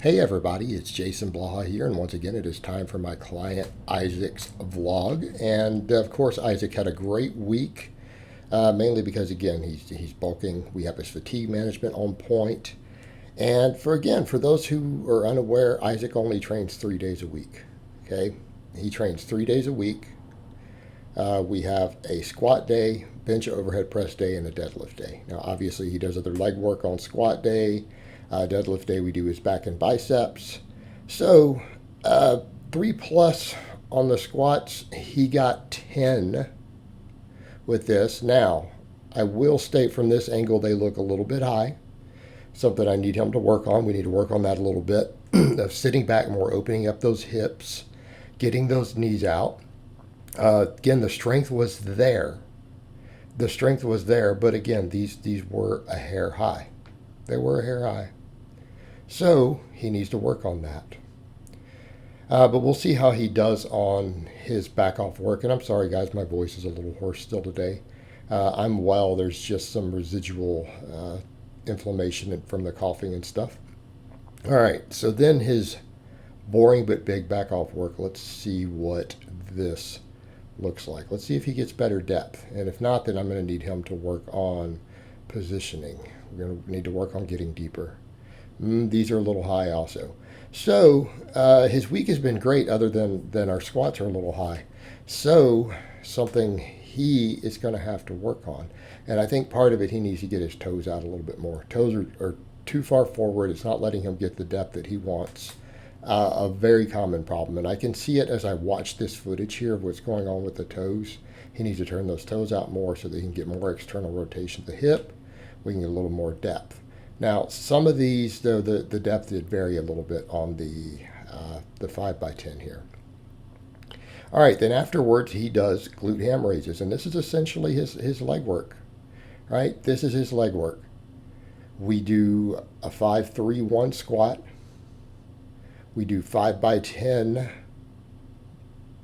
Hey everybody, it's Jason Blaha here, and once again it is time for my client Isaac's vlog. And of course, Isaac had a great week, mainly because again he's bulking. We have his fatigue management on point, and for those who are unaware, Isaac only trains 3 days a week. Okay, he trains 3 days a week. We have a squat day, bench overhead press day, and a deadlift day. Now, obviously, he does other leg work on squat day. Deadlift day, we do his back and biceps. So, 3+ on the squats. He got 10 with this. Now, I will state from this angle, they look a little bit high. Something I need him to work on. We need to work on that a little bit of sitting back more, opening up those hips, getting those knees out. Again, the strength was there. The strength was there, but again, these were a hair high. They were a hair high. So he needs to work on that. But we'll see how he does on his back off work. And I'm sorry, guys, my voice is a little hoarse still today. I'm well. There's just some residual inflammation from the coughing and stuff. All right, so then his boring but big back off work. Let's see what this looks like. Let's see if he gets better depth. And if not, then I'm going to need him to work on positioning. We're going to need to work on getting deeper. These are a little high also. So his week has been great other than our squats are a little high. So something he is going to have to work on. And I think part of it, he needs to get his toes out a little bit more. Toes are too far forward. It's not letting him get the depth that he wants. A very common problem. And I can see it as I watch this footage here of what's going on with the toes. He needs to turn those toes out more so that he can get more external rotation of the hip. We can get a little more depth. Now, some of these, though, the depth did vary a little bit on the 5x10 here. All right, then afterwards he does glute ham raises, and this is essentially his leg work, right? This is his leg work. We do a 5-3-1 squat. We do 5x10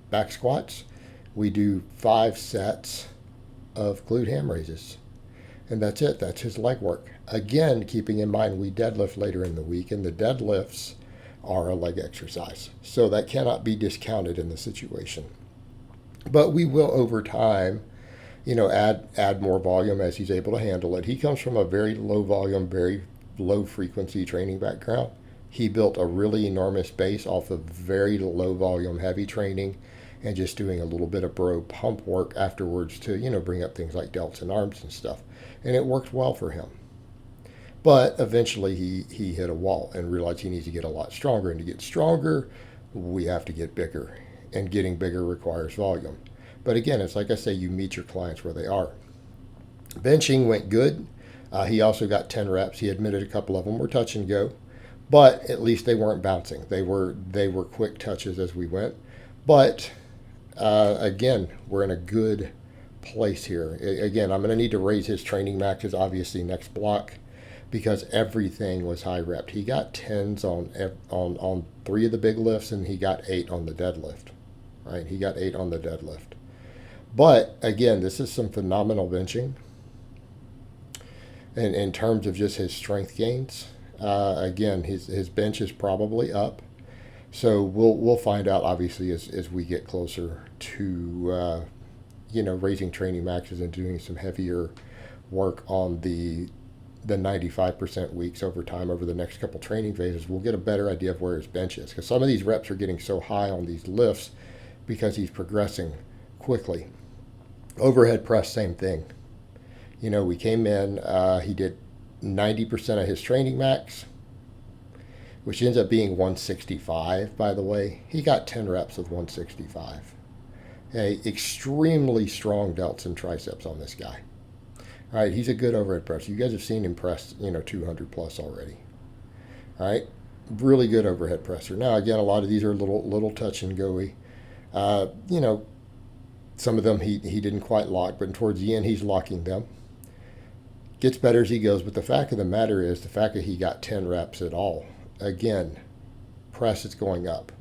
back squats. We do 5 sets of glute ham raises. And that's it. That's his leg work. Again, keeping in mind we deadlift later in the week, and the deadlifts are a leg exercise. So that cannot be discounted in the situation. But we will, over time, add more volume as he's able to handle it. He comes from a very low volume, very low frequency training background. He built a really enormous base off of very low volume, heavy training, and just doing a little bit of bro pump work afterwards to, bring up things like delts and arms and stuff. And it worked well for him. But eventually he hit a wall and realized he needs to get a lot stronger. And to get stronger, we have to get bigger. And getting bigger requires volume. But again, it's like I say, you meet your clients where they are. Benching went good. He also got 10 reps. He admitted a couple of them were touch and go. But at least they weren't bouncing. They were quick touches as we went. But again, we're in a good place here. Again, I'm going to need to raise his training maxes, obviously, next block, because everything was high rep. He got 10s on 3 of the big lifts, and he got 8 on the deadlift. Right? He got 8 on the deadlift. But again, this is some phenomenal benching. And in terms of just his strength gains, again, his bench is probably up. So we'll find out, obviously, as we get closer to raising training maxes and doing some heavier work on the 95% weeks over time over the next couple training phases. We'll get a better idea of where his bench is, because some of these reps are getting so high on these lifts because he's progressing quickly. Overhead press, same thing. We came in, he did 90% of his training max, which ends up being 165, by the way. He got 10 reps of 165. Extremely strong delts and triceps on this guy. All right, he's a good overhead presser. You guys have seen him press, 200 plus already. All right, really good overhead presser. Now, again, a lot of these are little touch and go-y. Some of them he didn't quite lock, but towards the end he's locking them. Gets better as he goes, but the fact of the matter is the fact that he got 10 reps at all. Again, press is going up.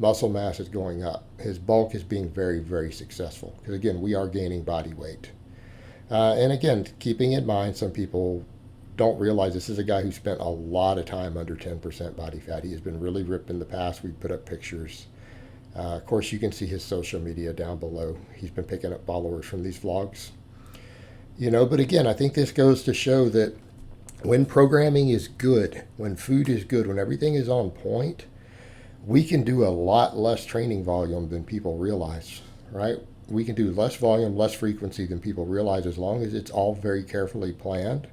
Muscle mass is going up. His bulk is being very, very successful. Because again, we are gaining body weight. And again, keeping in mind, some people don't realize this is a guy who spent a lot of time under 10% body fat. He has been really ripped in the past. We put up pictures. Of course, you can see his social media down below. He's been picking up followers from these vlogs. But again, I think this goes to show that when programming is good, when food is good, when everything is on point, we can do a lot less training volume than people realize, right? We can do less volume, less frequency than people realize, as long as it's all very carefully planned,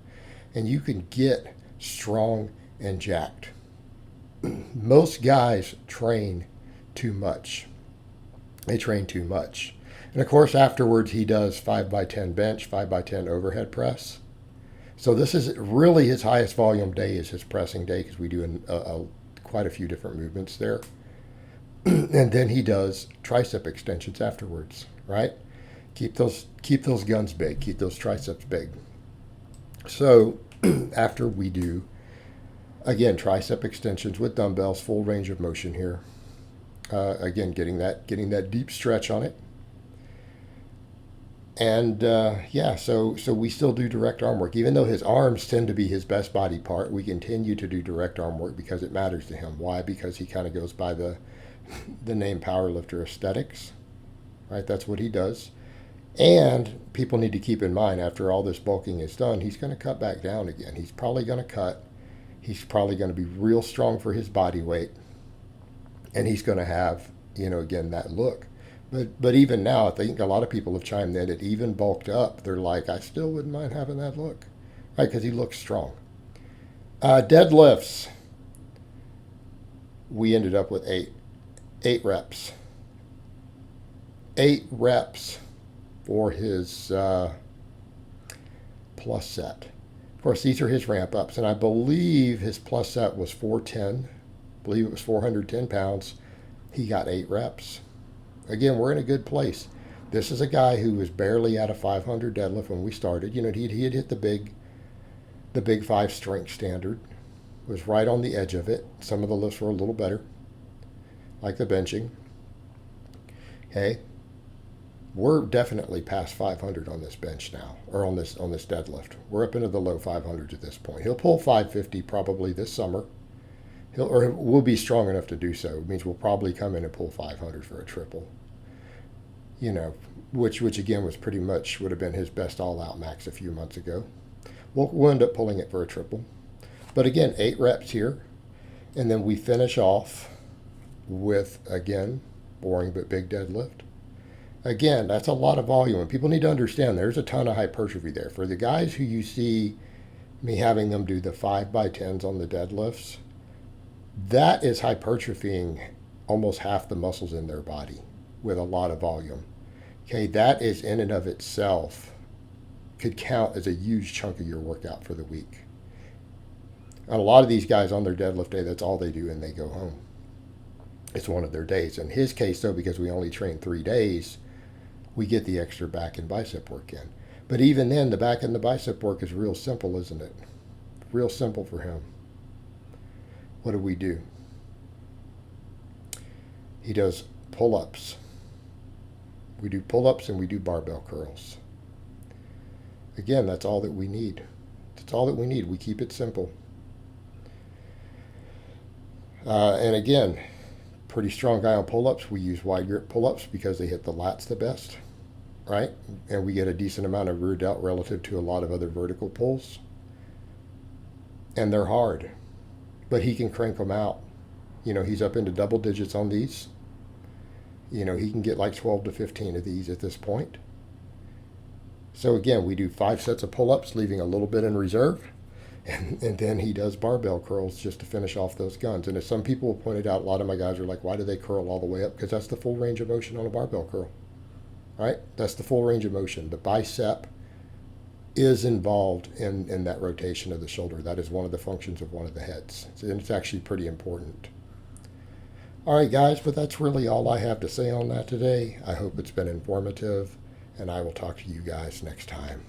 and you can get strong and jacked. Most guys train too much. They train too much. And of course, afterwards, he does 5x10 bench, 5x10 overhead press. So this is really his highest volume day, is his pressing day, because we do quite a few different movements there. And then he does tricep extensions afterwards, right? Keep those guns big, keep those triceps big. So after we do, again, tricep extensions with dumbbells, full range of motion here. Again, getting that deep stretch on it. And so we still do direct arm work. Even though his arms tend to be his best body part, we continue to do direct arm work because it matters to him. Why? Because he kind of goes by the name powerlifter aesthetics, right? That's what he does. And people need to keep in mind, after all this bulking is done, he's going to cut back down again. He's probably going to cut. He's probably going to be real strong for his body weight. And he's going to have, again, that look. But even now, I think a lot of people have chimed in that even bulked up, they're like, I still wouldn't mind having that look, right? Because he looks strong. Deadlifts. We ended up with eight reps. 8 reps for his plus set. Of course, these are his ramp ups, and I believe his plus set was 410. I believe it was 410 pounds. He got 8 reps. Again, we're in a good place. This is a guy who was barely at a 500 deadlift when we started. He had hit the big 5 strength standard. Was right on the edge of it. Some of the lifts were a little better, like the benching. Okay, we're definitely past 500 on this bench now, or on this deadlift. We're up into the low 500s at this point. He'll pull 550 probably this summer. We'll be strong enough to do so. It means we'll probably come in and pull 500 for a triple. Which again was pretty much would have been his best all-out max a few months ago. We'll end up pulling it for a triple. But again, 8 reps here. And then we finish off with, again, boring but big deadlift. Again, that's a lot of volume. And people need to understand there's a ton of hypertrophy there. For the guys who you see me having them do the 5x10s on the deadlifts, that is hypertrophying almost half the muscles in their body with a lot of volume. Okay, that is in and of itself could count as a huge chunk of your workout for the week. And a lot of these guys on their deadlift day, that's all they do and they go home. It's one of their days. In his case, though, because we only train 3 days, we get the extra back and bicep work in. But even then, the back and the bicep work is real simple, isn't it? Real simple for him. What do we do? He does pull-ups. We do pull-ups and we do barbell curls. Again, that's all that we need. That's all that we need. We keep it simple. And again, pretty strong guy on pull-ups. We use wide grip pull-ups because they hit the lats the best, right? And we get a decent amount of rear delt relative to a lot of other vertical pulls. And they're hard. But he can crank them out. He's up into double digits on these. He can get like 12 to 15 of these at this point. So again, we do 5 sets of pull-ups, leaving a little bit in reserve. And then he does barbell curls just to finish off those guns. And as some people have pointed out, a lot of my guys are like, why do they curl all the way up? Because that's the full range of motion on a barbell curl. Right? That's the full range of motion. The bicep is involved in that rotation of the shoulder. That is one of the functions of one of the heads. And it's actually pretty important. All right, guys, but that's really all I have to say on that today. I hope it's been informative, and I will talk to you guys next time.